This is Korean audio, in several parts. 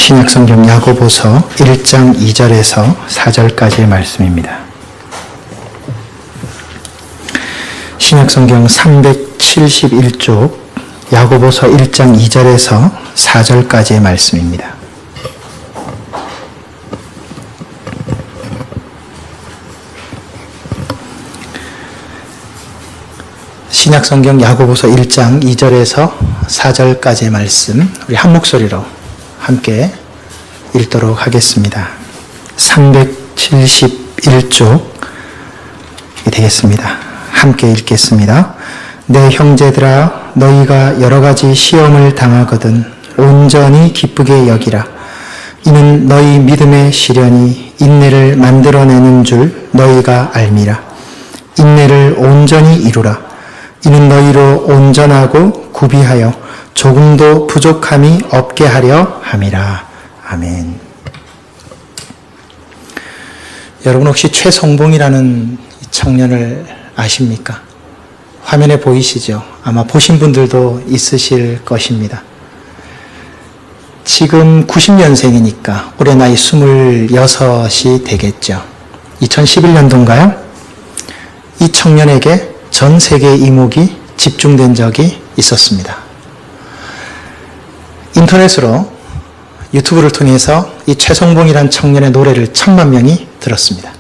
신약성경 야고보서 1장 2절에서 4절까지의 말씀입니다. 신약성경 371쪽 야고보서 1장 2절에서 4절까지의 말씀입니다. 신약성경 야고보서 1장 2절에서 4절까지의 말씀 우리 한 목소리로 함께 읽도록 하겠습니다. 371쪽 되겠습니다. 함께 읽겠습니다. 내 형제들아 너희가 여러 가지 시험을 당하거든 온전히 기쁘게 여기라. 이는 너희 믿음의 시련이 인내를 만들어내는 줄 너희가 알미라. 인내를 온전히 이루라. 이는 너희로 온전하고 구비하여 조금도 부족함이 없게 하려 함이라. 아멘. 여러분 혹시 최성봉이라는 청년을 아십니까? 화면에 보이시죠? 아마 보신 분들도 있으실 것입니다. 지금 90년생이니까 올해 나이 26이 되겠죠. 2011년도인가요? 이 청년에게 전 세계 이목이 집중된 적이 있었습니다. 인터넷으로 유튜브를 통해서 이 최성봉이란 청년의 노래를 1000만 명이 들었습니다.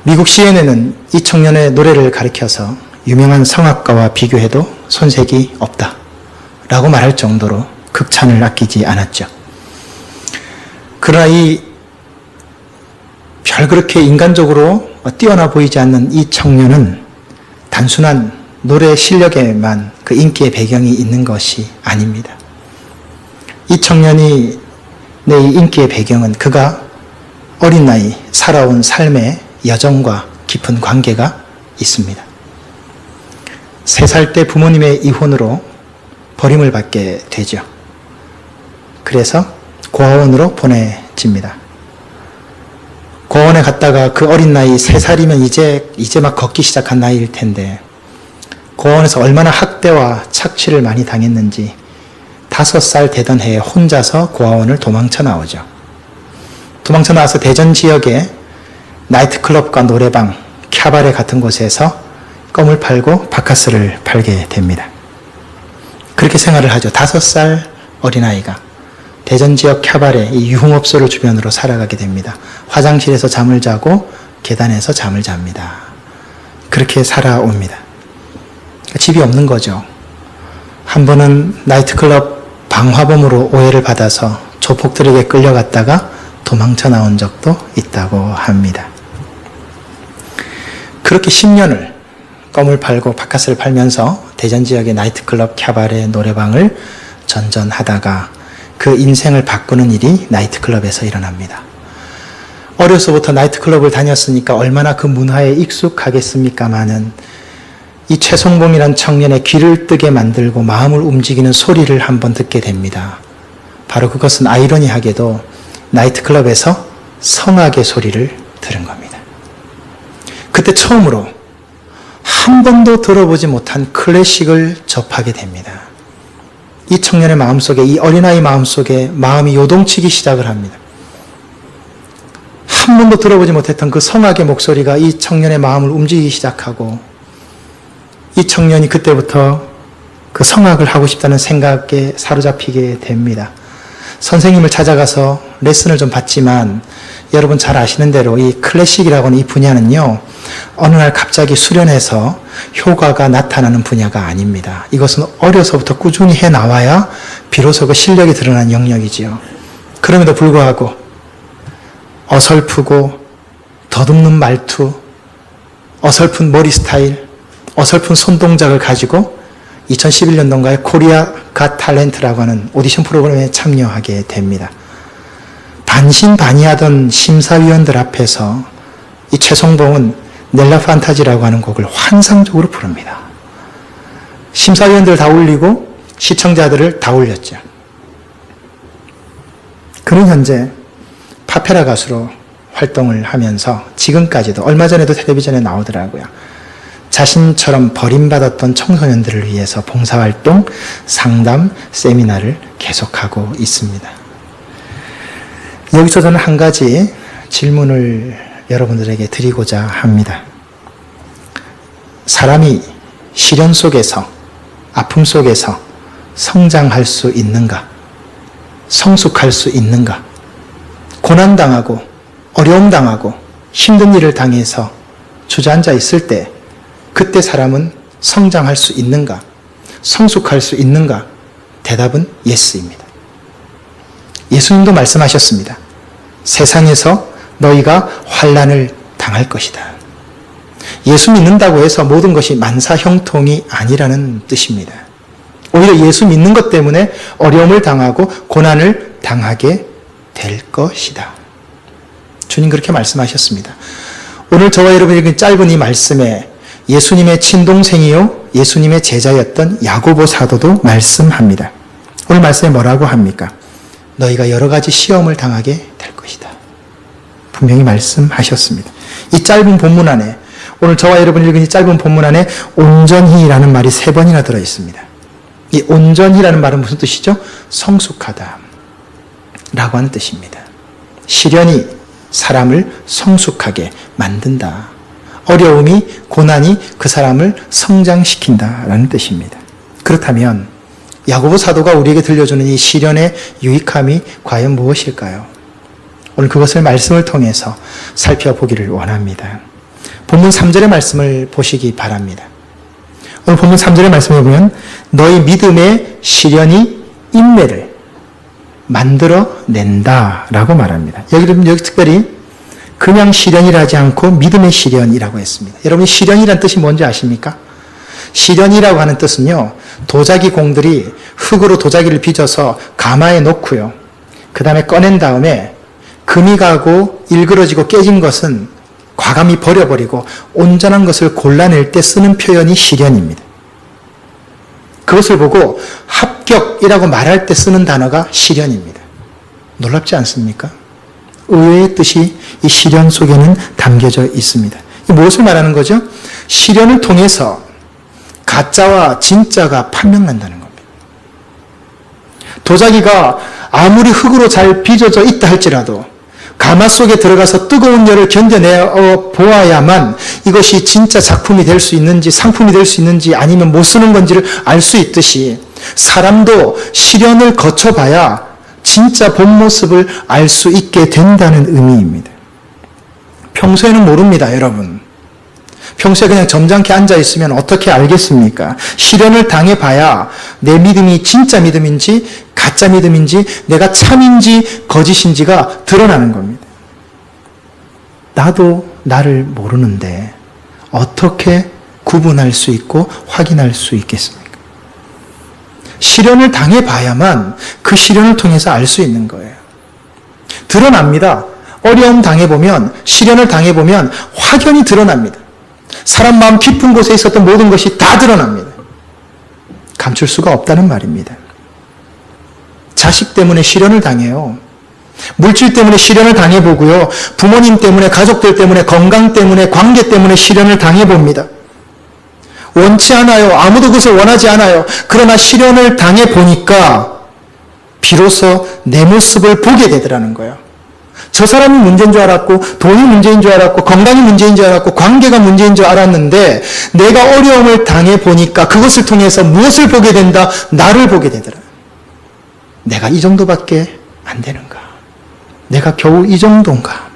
미국 CNN은 이 청년의 노래를 가리켜서 유명한 성악가와 비교해도 손색이 없다 라고 말할 정도로 극찬을 아끼지 않았죠. 그러나 별 그렇게 인간적으로 뛰어나 보이지 않는 이 청년은 단순한 노래 실력에만 그 인기의 배경이 있는 것이 아닙니다. 이 청년이 내 인기의 배경은 그가 어린 나이 살아온 삶의 여정과 깊은 관계가 있습니다. 3살 때 부모님의 이혼으로 버림을 받게 되죠. 그래서 고아원으로 보내집니다. 고아원에 갔다가 그 어린 나이 3살이면 이제 막 걷기 시작한 나이일 텐데 고아원에서 얼마나 학대와 착취를 많이 당했는지 5살 되던 해에 혼자서 고아원을 도망쳐 나오죠. 도망쳐 나와서 대전 지역에 나이트클럽과 노래방, 캬바레 같은 곳에서 껌을 팔고 바카스를 팔게 됩니다. 그렇게 생활을 하죠. 5살 어린아이가 대전 지역 캬바레, 이 유흥업소를 주변으로 살아가게 됩니다. 화장실에서 잠을 자고 계단에서 잠을 잡니다. 그렇게 살아옵니다. 집이 없는 거죠. 한 번은 나이트클럽 방화범으로 오해를 받아서 조폭들에게 끌려갔다가 도망쳐 나온 적도 있다고 합니다. 그렇게 10년을 껌을 팔고 바카스를 팔면서 대전 지역의 나이트클럽, 캬바레, 노래방을 전전하다가 그 인생을 바꾸는 일이 나이트클럽에서 일어납니다. 어려서부터 나이트클럽을 다녔으니까 얼마나 그 문화에 익숙하겠습니까마는 이 최성봉이란 청년의 귀를 뜨게 만들고 마음을 움직이는 소리를 한번 듣게 됩니다. 바로 그것은 아이러니하게도 나이트클럽에서 성악의 소리를 들은 겁니다. 그때 처음으로 한 번도 들어보지 못한 클래식을 접하게 됩니다. 이 청년의 마음속에, 이 어린아이 마음속에 마음이 요동치기 시작을 합니다. 한 번도 들어보지 못했던 그 성악의 목소리가 이 청년의 마음을 움직이기 시작하고 이 청년이 그때부터 그 성악을 하고 싶다는 생각에 사로잡히게 됩니다. 선생님을 찾아가서 레슨을 좀 받지만 여러분 잘 아시는 대로 이 클래식이라고 하는 이 분야는요, 어느 날 갑자기 수련해서 효과가 나타나는 분야가 아닙니다. 이것은 어려서부터 꾸준히 해 나와야 비로소 그 실력이 드러나는 영역이지요. 그럼에도 불구하고 어설프고 더듬는 말투, 어설픈 머리 스타일, 어설픈 손동작을 가지고 2011년도인가에 코리아 갓 탤런트라고 하는 오디션 프로그램에 참여하게 됩니다. 반신반의하던 심사위원들 앞에서 이 최성봉은 넬라 판타지라고 하는 곡을 환상적으로 부릅니다. 심사위원들 다 울리고 시청자들을 다 울렸죠. 그는 현재 파페라 가수로 활동을 하면서 지금까지도 얼마 전에도 텔레비전에 나오더라고요. 자신처럼 버림받았던 청소년들을 위해서 봉사활동, 상담, 세미나를 계속하고 있습니다. 여기서 저는 한 가지 질문을 여러분들에게 드리고자 합니다. 사람이 시련 속에서, 아픔 속에서 성장할 수 있는가? 성숙할 수 있는가? 고난당하고 어려움 당하고 힘든 일을 당해서 주저앉아 있을 때 그때 사람은 성장할 수 있는가? 성숙할 수 있는가? 대답은 예스입니다. 예수님도 말씀하셨습니다. 세상에서 너희가 환난을 당할 것이다. 예수 믿는다고 해서 모든 것이 만사형통이 아니라는 뜻입니다. 오히려 예수 믿는 것 때문에 어려움을 당하고 고난을 당하게 될 것이다. 주님 그렇게 말씀하셨습니다. 오늘 저와 여러분이 읽은 짧은 이 말씀에 예수님의 친동생이요 예수님의 제자였던 야고보 사도도 말씀합니다. 오늘 말씀에 뭐라고 합니까? 너희가 여러 가지 시험을 당하게 될 것이다. 분명히 말씀하셨습니다. 이 짧은 본문 안에, 오늘 저와 여러분이 읽은 이 짧은 본문 안에 온전히라는 말이 3번이나 들어있습니다. 이 온전히라는 말은 무슨 뜻이죠? 성숙하다 라고 하는 뜻입니다. 시련이 사람을 성숙하게 만든다. 어려움이, 고난이 그 사람을 성장시킨다 라는 뜻입니다. 그렇다면 야고보 사도가 우리에게 들려주는 이 시련의 유익함이 과연 무엇일까요? 오늘 그것을 말씀을 통해서 살펴보기를 원합니다. 본문 3절의 말씀을 보시기 바랍니다. 오늘 본문 3절의 말씀을 보면 너희 믿음의 시련이 인내를 만들어낸다 라고 말합니다. 여기 특별히 그냥 시련이라지 않고 믿음의 시련이라고 했습니다. 여러분이 시련이란 뜻이 뭔지 아십니까? 시련이라고 하는 뜻은요, 도자기 공들이 흙으로 도자기를 빚어서 가마에 놓고요, 그 다음에 꺼낸 다음에 금이 가고 일그러지고 깨진 것은 과감히 버려버리고 온전한 것을 골라낼 때 쓰는 표현이 시련입니다. 그것을 보고 합격이라고 말할 때 쓰는 단어가 시련입니다. 놀랍지 않습니까? 의외의 뜻이 이 시련 속에는 담겨져 있습니다. 이 무엇을 말하는 거죠? 시련을 통해서 가짜와 진짜가 판명난다는 겁니다. 도자기가 아무리 흙으로 잘 빚어져 있다 할지라도 가마 속에 들어가서 뜨거운 열을 견뎌내 보아야만 이것이 진짜 작품이 될 수 있는지, 상품이 될 수 있는지, 아니면 못 쓰는 건지를 알 수 있듯이 사람도 시련을 거쳐봐야 진짜 본 모습을 알 수 있게 된다는 의미입니다. 평소에는 모릅니다, 여러분. 평소에 그냥 점잖게 앉아있으면 어떻게 알겠습니까? 시련을 당해봐야 내 믿음이 진짜 믿음인지 가짜 믿음인지 내가 참인지 거짓인지가 드러나는 겁니다. 나도 나를 모르는데 어떻게 구분할 수 있고 확인할 수 있겠습니까? 시련을 당해봐야만 그 시련을 통해서 알 수 있는 거예요. 드러납니다. 어려움 당해보면, 시련을 당해보면 확연히 드러납니다. 사람 마음 깊은 곳에 있었던 모든 것이 다 드러납니다. 감출 수가 없다는 말입니다. 자식 때문에 시련을 당해요. 물질 때문에 시련을 당해보고요. 부모님 때문에, 가족들 때문에, 건강 때문에, 관계 때문에 시련을 당해봅니다. 원치 않아요. 아무도 그것을 원하지 않아요. 그러나 시련을 당해보니까 비로소 내 모습을 보게 되더라는 거예요. 저 사람이 문제인 줄 알았고, 돈이 문제인 줄 알았고, 건강이 문제인 줄 알았고, 관계가 문제인 줄 알았는데 내가 어려움을 당해보니까 그것을 통해서 무엇을 보게 된다? 나를 보게 되더라. 내가 이 정도밖에 안 되는가? 내가 겨우 이 정도인가?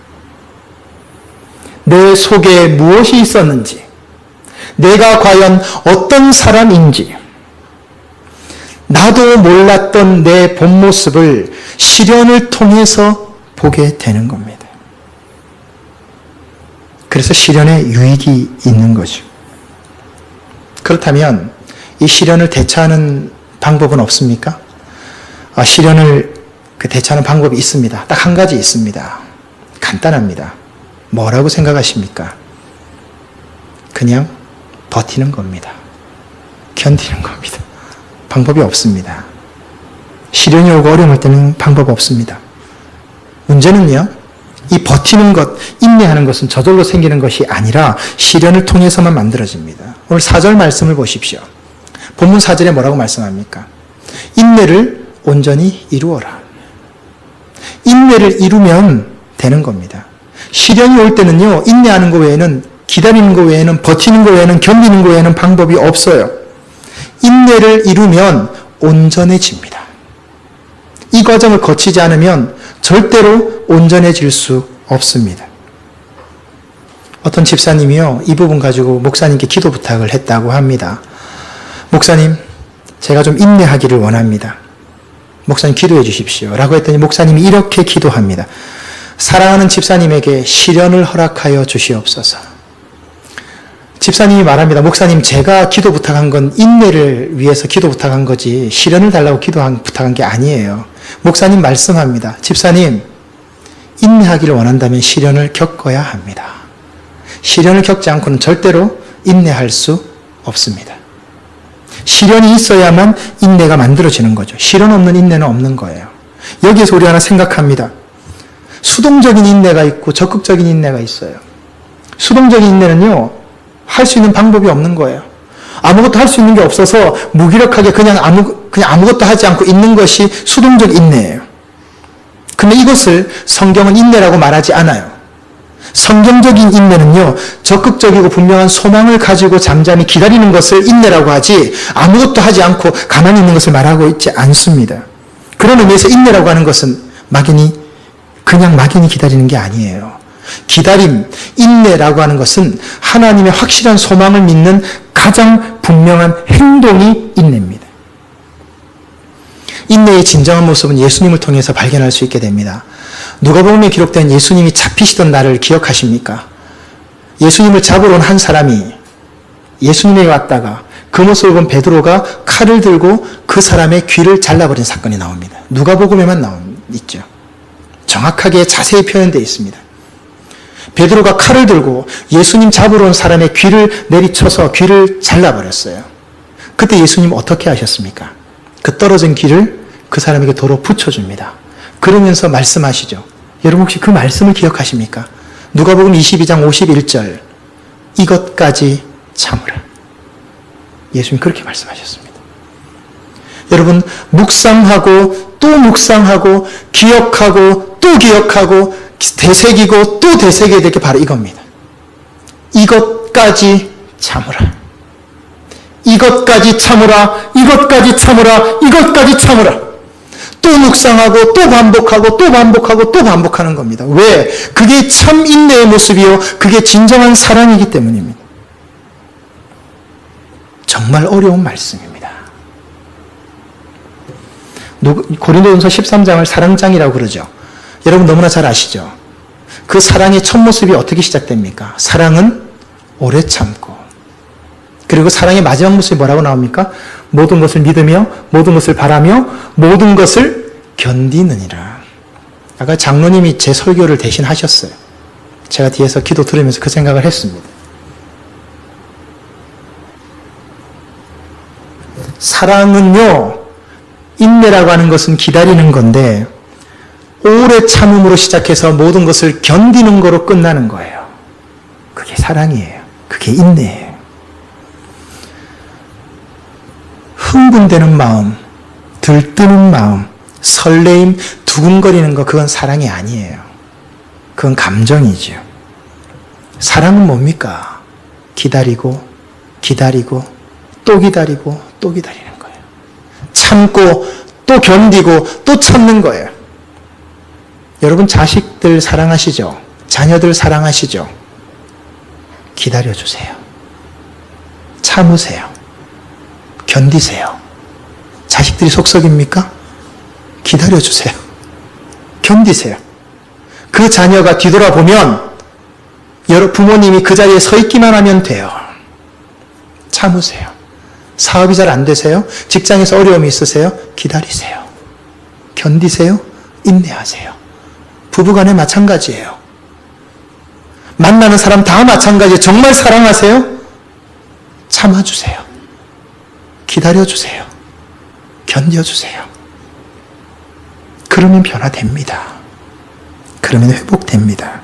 내 속에 무엇이 있었는지, 내가 과연 어떤 사람인지, 나도 몰랐던 내 본 모습을 시련을 통해서 보게 되는 겁니다. 그래서 시련에 유익이 있는 거죠. 그렇다면 이 시련을 대처하는 방법은 없습니까? 시련을 대처하는 방법이 있습니다. 딱 한 가지 있습니다. 간단합니다. 뭐라고 생각하십니까? 그냥 버티는 겁니다. 견디는 겁니다. 방법이 없습니다. 시련이 오고 어려움일 때는 방법 없습니다. 문제는요, 이 버티는 것, 인내하는 것은 저절로 생기는 것이 아니라 시련을 통해서만 만들어집니다. 오늘 4절 말씀을 보십시오. 본문 4절에 뭐라고 말씀합니까? 인내를 온전히 이루어라. 인내를 이루면 되는 겁니다. 시련이 올 때는요, 인내하는 것 외에는, 기다리는 것 외에는, 버티는 것 외에는, 견디는 것 외에는 방법이 없어요. 인내를 이루면 온전해집니다. 이 과정을 거치지 않으면 절대로 온전해질 수 없습니다. 어떤 집사님이요, 이 부분 가지고 목사님께 기도 부탁을 했다고 합니다. 목사님, 제가 좀 인내하기를 원합니다. 목사님 기도해 주십시오. 라고 했더니 목사님이 이렇게 기도합니다. 사랑하는 집사님에게 시련을 허락하여 주시옵소서. 집사님이 말합니다. 목사님, 제가 기도 부탁한 건 인내를 위해서 기도 부탁한 거지 시련을 달라고 부탁한 게 아니에요. 목사님 말씀합니다. 집사님, 인내하기를 원한다면 시련을 겪어야 합니다. 시련을 겪지 않고는 절대로 인내할 수 없습니다. 시련이 있어야만 인내가 만들어지는 거죠. 시련 없는 인내는 없는 거예요. 여기에서 우리 하나 생각합니다. 수동적인 인내가 있고 적극적인 인내가 있어요. 수동적인 인내는요, 할 수 있는 방법이 없는 거예요. 아무것도 할 수 있는 게 없어서 무기력하게 그냥 아무것도 하지 않고 있는 것이 수동적 인내예요. 근데 이것을 성경은 인내라고 말하지 않아요. 성경적인 인내는요, 적극적이고 분명한 소망을 가지고 잠잠히 기다리는 것을 인내라고 하지 아무것도 하지 않고 가만히 있는 것을 말하고 있지 않습니다. 그런 의미에서 인내라고 하는 것은 그냥 막연히 기다리는 게 아니에요. 기다림, 인내라고 하는 것은 하나님의 확실한 소망을 믿는 가장 분명한 행동이 인내입니다. 인내의 진정한 모습은 예수님을 통해서 발견할 수 있게 됩니다. 누가복음에 기록된 예수님이 잡히시던 날을 기억하십니까? 예수님을 잡으러 온 한 사람이 예수님에게 왔다가 그 모습을 본 베드로가 칼을 들고 그 사람의 귀를 잘라버린 사건이 나옵니다. 누가복음에만 있죠. 정확하게 자세히 표현되어 있습니다. 베드로가 칼을 들고 예수님 잡으러 온 사람의 귀를 내리쳐서 귀를 잘라버렸어요. 그때 예수님 어떻게 하셨습니까? 그 떨어진 귀를 그 사람에게 도로 붙여줍니다. 그러면서 말씀하시죠. 여러분 혹시 그 말씀을 기억하십니까? 누가복음 22장 51절, 이것까지 참으라. 예수님 그렇게 말씀하셨습니다. 여러분, 묵상하고 또 묵상하고 기억하고 또 기억하고 되새기고 또 되새겨야 될 게 바로 이겁니다. 이것까지 참으라. 이것까지 참으라. 이것까지 참으라. 이것까지 참으라. 또 묵상하고 또 반복하고 또 반복하고 또 반복하는 겁니다. 왜? 그게 참 인내의 모습이요, 그게 진정한 사랑이기 때문입니다. 정말 어려운 말씀입니다. 고린도전서 13장을 사랑장이라고 그러죠. 여러분 너무나 잘 아시죠? 그 사랑의 첫 모습이 어떻게 시작됩니까? 사랑은 오래 참고, 그리고 사랑의 마지막 모습이 뭐라고 나옵니까? 모든 것을 믿으며 모든 것을 바라며 모든 것을 견디느니라. 아까 장로님이 제 설교를 대신 하셨어요. 제가 뒤에서 기도 들으면서 그 생각을 했습니다. 사랑은요, 인내라고 하는 것은 기다리는 건데 오래 참음으로 시작해서 모든 것을 견디는 거로 끝나는 거예요. 그게 사랑이에요. 그게 인내예요. 흥분되는 마음, 들뜨는 마음, 설레임, 두근거리는 거, 그건 사랑이 아니에요. 그건 감정이죠. 사랑은 뭡니까? 기다리고 기다리고 또 기다리고 또 기다리는 거예요. 참고 또 견디고 또 참는 거예요. 여러분 자식들 사랑하시죠? 자녀들 사랑하시죠? 기다려주세요. 참으세요. 견디세요. 자식들이 속썩입니까? 기다려주세요. 견디세요. 그 자녀가 뒤돌아보면 부모님이 그 자리에 서 있기만 하면 돼요. 참으세요. 사업이 잘 안 되세요? 직장에서 어려움이 있으세요? 기다리세요. 견디세요. 인내하세요. 부부간에 마찬가지예요. 만나는 사람 다 마찬가지예요. 정말 사랑하세요? 참아주세요. 기다려주세요. 견뎌주세요. 그러면 변화됩니다. 그러면 회복됩니다.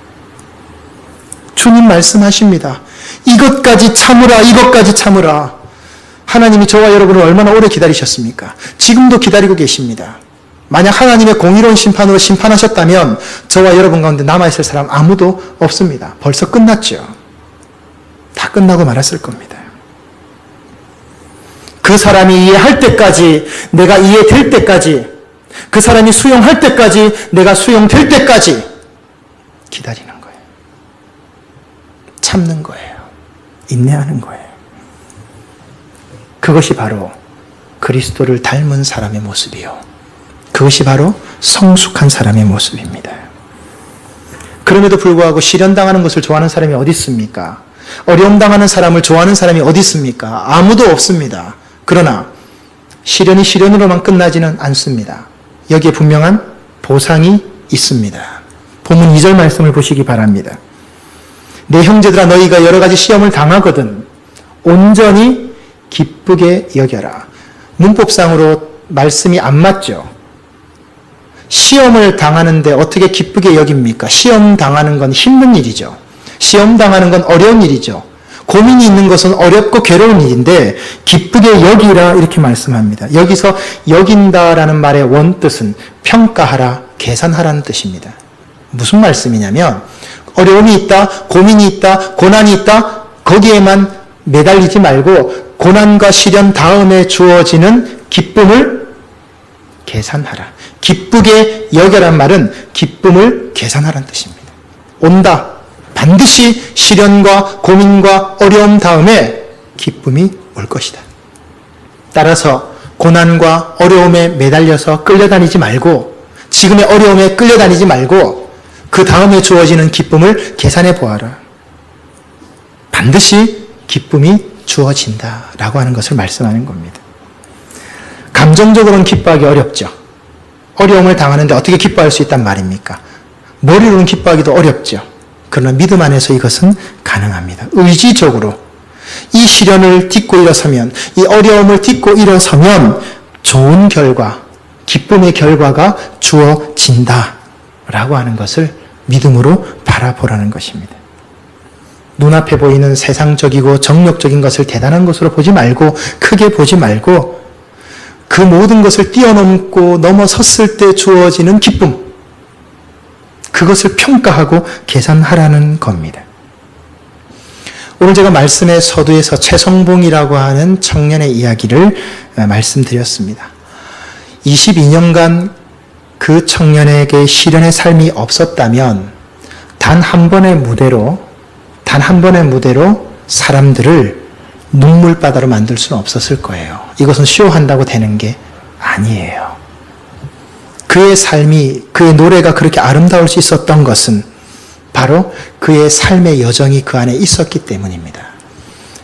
주님 말씀하십니다. 이것까지 참으라, 이것까지 참으라. 하나님이 저와 여러분을 얼마나 오래 기다리셨습니까? 지금도 기다리고 계십니다. 만약 하나님의 공의로운 심판으로 심판하셨다면 저와 여러분 가운데 남아있을 사람 아무도 없습니다. 벌써 끝났죠. 다 끝나고 말았을 겁니다. 그 사람이 이해할 때까지, 내가 이해될 때까지, 그 사람이 수용할 때까지, 내가 수용될 때까지 기다리는 거예요. 참는 거예요. 인내하는 거예요. 그것이 바로 그리스도를 닮은 사람의 모습이요. 그것이 바로 성숙한 사람의 모습입니다. 그럼에도 불구하고 시련당하는 것을 좋아하는 사람이 어디 있습니까? 어려움 당하는 사람을 좋아하는 사람이 어디 있습니까? 아무도 없습니다. 그러나 시련이 시련으로만 끝나지는 않습니다. 여기에 분명한 보상이 있습니다. 본문 2절 말씀을 보시기 바랍니다. 내 형제들아 너희가 여러 가지 시험을 당하거든 온전히 기쁘게 여겨라. 문법상으로 말씀이 안 맞죠. 시험을 당하는데 어떻게 기쁘게 여깁니까? 시험 당하는 건 힘든 일이죠. 시험 당하는 건 어려운 일이죠. 고민이 있는 것은 어렵고 괴로운 일인데 기쁘게 여기라 이렇게 말씀합니다. 여기서 여긴다라는 말의 원뜻은 평가하라, 계산하라는 뜻입니다. 무슨 말씀이냐면 어려움이 있다, 고민이 있다, 고난이 있다 거기에만 매달리지 말고 고난과 시련 다음에 주어지는 기쁨을 계산하라. 기쁘게 여겨란 말은 기쁨을 계산하라는 뜻입니다. 온다. 반드시 시련과 고민과 어려움 다음에 기쁨이 올 것이다. 따라서 고난과 어려움에 매달려서 끌려다니지 말고 지금의 어려움에 끌려다니지 말고 그 다음에 주어지는 기쁨을 계산해 보아라. 반드시 기쁨이 주어진다라고 하는 것을 말씀하는 겁니다. 감정적으로는 기뻐하기 어렵죠. 어려움을 당하는데 어떻게 기뻐할 수 있단 말입니까? 머리로는 기뻐하기도 어렵죠. 그러나 믿음 안에서 이것은 가능합니다. 의지적으로 이 시련을 딛고 일어서면, 이 어려움을 딛고 일어서면 좋은 결과, 기쁨의 결과가 주어진다라고 하는 것을 믿음으로 바라보라는 것입니다. 눈앞에 보이는 세상적이고 정력적인 것을 대단한 것으로 보지 말고 크게 보지 말고 그 모든 것을 뛰어넘고 넘어섰을 때 주어지는 기쁨, 그것을 평가하고 계산하라는 겁니다. 오늘 제가 말씀의 서두에서 최성봉이라고 하는 청년의 이야기를 말씀드렸습니다. 22년간 그 청년에게 시련의 삶이 없었다면 단 한 번의 무대로 사람들을 눈물바다로 만들 수는 없었을 거예요. 이것은 쇼한다고 되는 게 아니에요. 그의 삶이, 그의 노래가 그렇게 아름다울 수 있었던 것은 바로 그의 삶의 여정이 그 안에 있었기 때문입니다.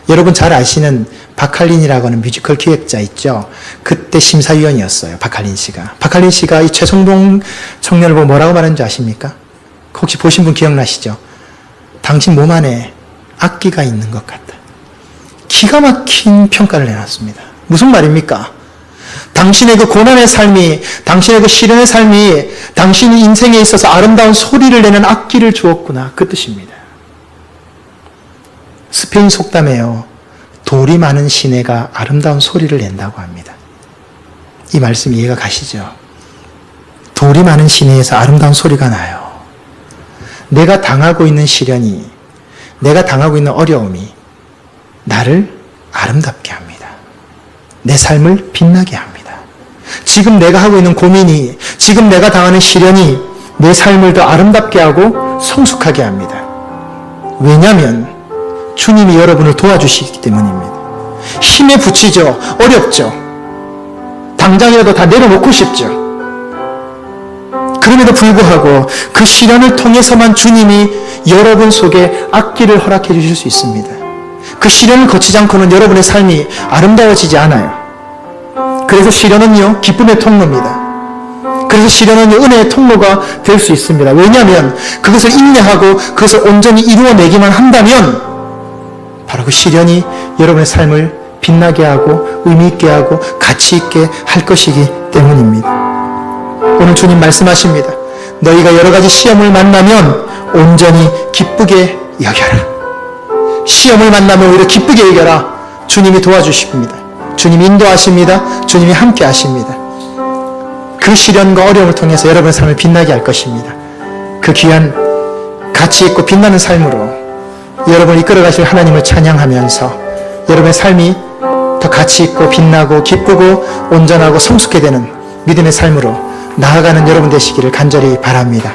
여러분 잘 아시는 박할린이라고 하는 뮤지컬 기획자 있죠? 그때 심사위원이었어요. 박할린 씨가 이 최성봉 청년을 보고 뭐라고 말했는지 아십니까? 혹시 보신 분 기억나시죠? 당신 몸 안에 악기가 있는 것 같다. 기가 막힌 평가를 내놨습니다. 무슨 말입니까? 당신의 그 고난의 삶이, 당신의 그 시련의 삶이 당신 인생에 있어서 아름다운 소리를 내는 악기를 주었구나. 그 뜻입니다. 스페인 속담에요. 돌이 많은 시내가 아름다운 소리를 낸다고 합니다. 이 말씀 이해가 가시죠? 돌이 많은 시내에서 아름다운 소리가 나요. 내가 당하고 있는 시련이, 내가 당하고 있는 어려움이 나를 아름답게 합니다. 내 삶을 빛나게 합니다. 지금 내가 하고 있는 고민이, 지금 내가 당하는 시련이 내 삶을 더 아름답게 하고 성숙하게 합니다. 왜냐하면 주님이 여러분을 도와주시기 때문입니다. 힘에 부치죠. 어렵죠. 당장이라도 다 내려놓고 싶죠. 그럼에도 불구하고 그 시련을 통해서만 주님이 여러분 속에 악기를 허락해 주실 수 있습니다. 그 시련을 거치지 않고는 여러분의 삶이 아름다워지지 않아요. 그래서 시련은요, 기쁨의 통로입니다. 그래서 시련은요, 은혜의 통로가 될 수 있습니다. 왜냐하면 그것을 인내하고 그것을 온전히 이루어내기만 한다면 바로 그 시련이 여러분의 삶을 빛나게 하고 의미 있게 하고 가치 있게 할 것이기 때문입니다. 오늘 주님 말씀하십니다. 너희가 여러 가지 시험을 만나면 온전히 기쁘게 여겨라. 시험을 만나면 오히려 기쁘게 여겨라. 주님이 도와주십니다. 주님이 인도하십니다. 주님이 함께 하십니다. 그 시련과 어려움을 통해서 여러분의 삶을 빛나게 할 것입니다. 그 귀한 가치 있고 빛나는 삶으로 여러분을 이끌어 가실 하나님을 찬양하면서 여러분의 삶이 더 가치 있고 빛나고 기쁘고 온전하고 성숙해 되는 믿음의 삶으로 나아가는 여러분 되시기를 간절히 바랍니다.